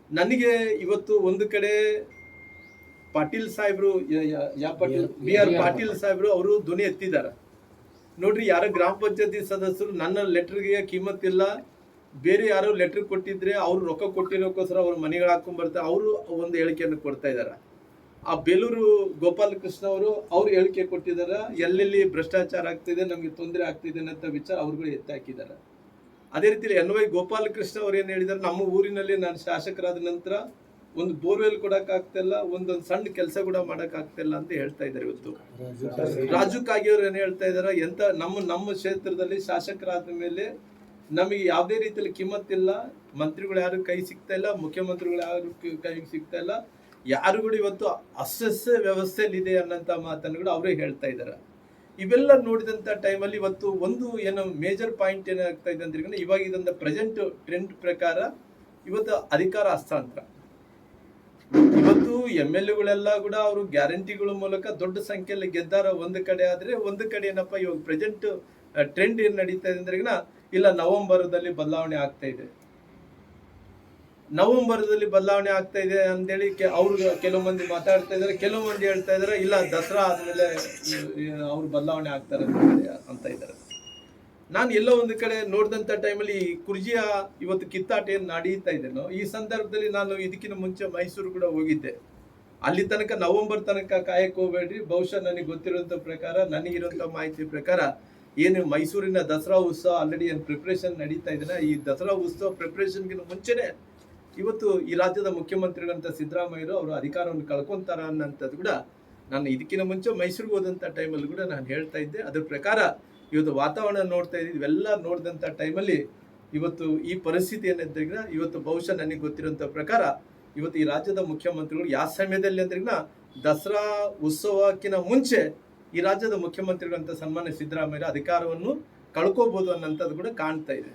ನನಗೆ ಇವತ್ತು ಒಂದು ಕಡೆ ಪಾಟೀಲ್ ಸಾಹೇಬ್ರು, ಪಾಟೀಲ್ BR ಪಾಟೀಲ್ ಸಾಹೇಬ್ರು ಅವರು ಧ್ವನಿ ಎತ್ತಿದ್ದಾರೆ. ನೋಡ್ರಿ, ಯಾರ ಗ್ರಾಮ ಪಂಚಾಯತಿ ಸದಸ್ಯರು ನನ್ನ ಲೆಟರ್ಗೆ ಕಿಮ್ಮತ್ತಿಲ್ಲ, ಬೇರೆ ಯಾರೋ ಲೆಟರ್ ಕೊಟ್ಟಿದ್ರೆ ಅವ್ರು ರೊಕ್ಕ ಕೊಟ್ಟಿರೋಕ್ಕೋಸ್ಕರ ಅವ್ರ ಮನೆಗಳು ಹಾಕೊಂಡ್ ಬರ್ತಾರೆ, ಅವರು ಒಂದು ಹೇಳಿಕೆಯನ್ನು ಕೊಡ್ತಾ ಇದ್ದಾರೆ. ಆ ಬೇಲೂರು ಗೋಪಾಲಕೃಷ್ಣ ಅವ್ರು ಹೇಳಿಕೆ ಕೊಟ್ಟಿದ್ದಾರೆ, ಎಲ್ಲೆಲ್ಲಿ ಭ್ರಷ್ಟಾಚಾರ ಆಗ್ತಿದೆ, ನಮ್ಗೆ ತೊಂದರೆ ಆಗ್ತಿದೆ ಅಂತ ವಿಚಾರ ಅವ್ರುಗಳು ಎತ್ತಿ ಹಾಕಿದ್ದಾರೆ. ಅದೇ ರೀತಿಯಲ್ಲಿ NY ಗೋಪಾಲಕೃಷ್ಣ ಅವ್ರು ಏನ್ ಹೇಳಿದಾರೆ, ನಮ್ಮ ಊರಿನಲ್ಲಿ ನಾನು ಶಾಸಕರಾದ ನಂತರ ಒಂದು ಬೋರ್ವೆಲ್ ಕೊಡಕ್ ಆಗ್ತಿಲ್ಲ, ಒಂದೊಂದು ಸಣ್ಣ ಕೆಲಸ ಕೂಡ ಮಾಡಕ್ ಆಗ್ತಿಲ್ಲ ಅಂತ ಹೇಳ್ತಾ ಇದ್ದಾರೆ. ಇವತ್ತು ರಾಜು ಕಾಗೆಯವ್ರು ಏನ್ ಹೇಳ್ತಾ ಇದಾರೆ, ಎಂತ ನಮ್ಮ ಕ್ಷೇತ್ರದಲ್ಲಿ ಶಾಸಕರಾದ ಮೇಲೆ ನಮಗೆ ಯಾವುದೇ ರೀತಿಯಲ್ಲಿ ಕಿಮ್ಮತ್ತಿಲ್ಲ, ಮಂತ್ರಿಗಳು ಯಾರು ಕೈ ಸಿಗ್ತಾ ಇಲ್ಲ, ಮುಖ್ಯಮಂತ್ರಿಗಳು ಯಾರು ಕೈ ಸಿಗ್ತಾ ಇಲ್ಲ, ಯಾರು ಕೂಡ ಇವತ್ತು ಅಸ್ವಸ್ಥ ವ್ಯವಸ್ಥೆಯಲ್ಲಿ ಇದೆ ಅನ್ನಂತ ಮಾತನ್ನು ಕೂಡ ಅವರೇ ಹೇಳ್ತಾ ಇದ್ದಾರೆ. ಇವೆಲ್ಲ ನೋಡಿದಂತ ಟೈಮಲ್ಲಿ ಇವತ್ತು ಒಂದು ಏನು ಮೇಜರ್ ಪಾಯಿಂಟ್ ಏನಾಗ್ತಾ ಇದೆ ಅಂದ್ರೆ, ಇವಾಗ ಇದೊಂದು ಪ್ರೆಸೆಂಟ್ ಟ್ರೆಂಡ್ ಪ್ರಕಾರ ಇವತ್ತು ಅಧಿಕಾರ ಹಸ್ತಾಂತರ. ಇವತ್ತು MLA ಕೂಡ ಅವರು ಗ್ಯಾರಂಟಿಗಳ ಮೂಲಕ ದೊಡ್ಡ ಸಂಖ್ಯೆಯಲ್ಲಿ ಗೆದ್ದಾರ ಒಂದು ಕಡೆ, ಆದ್ರೆ ಒಂದು ಕಡೆ ಏನಪ್ಪ ಇವಾಗ ಪ್ರೆಸೆಂಟ್ ಟ್ರೆಂಡ್ ಏನ್ ನಡೀತಾ ಇದೆ ಅಂದ್ರೆ, ಇಲ್ಲ ನವೆಂಬರ್ದಲ್ಲಿ ಬದಲಾವಣೆ ಆಗ್ತಾ ಇದೆ, ನವೆಂಬರ್ದಲ್ಲಿ ಬದಲಾವಣೆ ಆಗ್ತಾ ಇದೆ ಅಂತೇಳಿ ಅವ್ರು ಕೆಲವು ಮಂದಿ ಮಾತಾಡ್ತಾ ಇದಾರೆ. ಕೆಲವು ಮಂದಿ ಹೇಳ್ತಾ ಇದಾರೆ, ಇಲ್ಲ ದಸರಾ ಆದ್ಮೇಲೆ ಅವ್ರು ಬದಲಾವಣೆ ಆಗ್ತಾರೆ ಅಂತ ಇದ್ದಾರೆ. ನಾನು ಎಲ್ಲೋ ಒಂದು ಕಡೆ ನೋಡಿದಂತ ಟೈಮಲ್ಲಿ ಕುರ್ಜಿಯ ಇವತ್ತು ಕಿತ್ತಾಟ ಏನ್ ನಡೀತಾ ಇದ್ದೇನೋ, ಈ ಸಂದರ್ಭದಲ್ಲಿ ನಾನು ಇದಕ್ಕಿಂತ ಮುಂಚೆ ಮೈಸೂರು ಕೂಡ ಹೋಗಿದ್ದೆ. ಅಲ್ಲಿ ತನಕ ನವೆಂಬರ್ ತನಕ ಕಾಯಕ್ ಹೋಗ್ಬೇಡ್ರಿ. ಬಹುಶಃ ನನಗೆ ಗೊತ್ತಿರುವಂತ ಪ್ರಕಾರ, ನನಗಿರುವಂತ ಮಾಹಿತಿ ಪ್ರಕಾರ, ಏನು ಮೈಸೂರಿನ ದಸರಾ ಉತ್ಸವ ಆಲ್ರೆಡಿ ಏನು ಪ್ರಿಪ್ರೇಷನ್ ನಡೀತಾ ಇದೆ, ಈ ದಸರಾ ಉತ್ಸವ ಪ್ರಿಪ್ರೇಷನ್ಗಿಂತ ಮುಂಚೆನೆ ಇವತ್ತು ಈ ರಾಜ್ಯದ ಮುಖ್ಯಮಂತ್ರಿಗಳಂತ ಸಿದ್ದರಾಮಯ್ಯರು ಅವರು ಅಧಿಕಾರವನ್ನು ಕಳ್ಕೊಂತಾರ ಅನ್ನೋಂಥದ್ದು ಕೂಡ ನಾನು ಇದಕ್ಕಿಂತ ಮುಂಚೆ ಮೈಸೂರಿಗೆ ಹೋದಂಥ ಟೈಮಲ್ಲಿ ಕೂಡ ನಾನು ಹೇಳ್ತಾ ಇದ್ದೆ. ಅದ್ರ ಪ್ರಕಾರ ಇವತ್ತು ವಾತಾವರಣ ನೋಡ್ತಾ ಇದ್ದೀವಿ. ಇವೆಲ್ಲ ನೋಡಿದಂಥ ಟೈಮಲ್ಲಿ ಇವತ್ತು ಈ ಪರಿಸ್ಥಿತಿ ಏನಿದ್ರೆ, ಇವತ್ತು ಬಹುಶಃ ನನಗೆ ಗೊತ್ತಿರೋಂಥ ಪ್ರಕಾರ ಇವತ್ತು ಈ ರಾಜ್ಯದ ಮುಖ್ಯಮಂತ್ರಿಗಳು ಯಾವ ಸಮಯದಲ್ಲಿ ಅಂದ್ರೆ, ದಸರಾ ಉತ್ಸವಕ್ಕಿಂತ ಮುಂಚೆ ಈ ರಾಜ್ಯದ ಮುಖ್ಯಮಂತ್ರಿಗಳಂತ ಸನ್ಮಾನ್ಯ ಸಿದ್ದರಾಮಯ್ಯ ಅಧಿಕಾರವನ್ನು ಕಳ್ಕೋಬಹುದು ಅನ್ನೋಂಥದ್ದು ಕೂಡ ಕಾಣ್ತಾ ಇದೆ.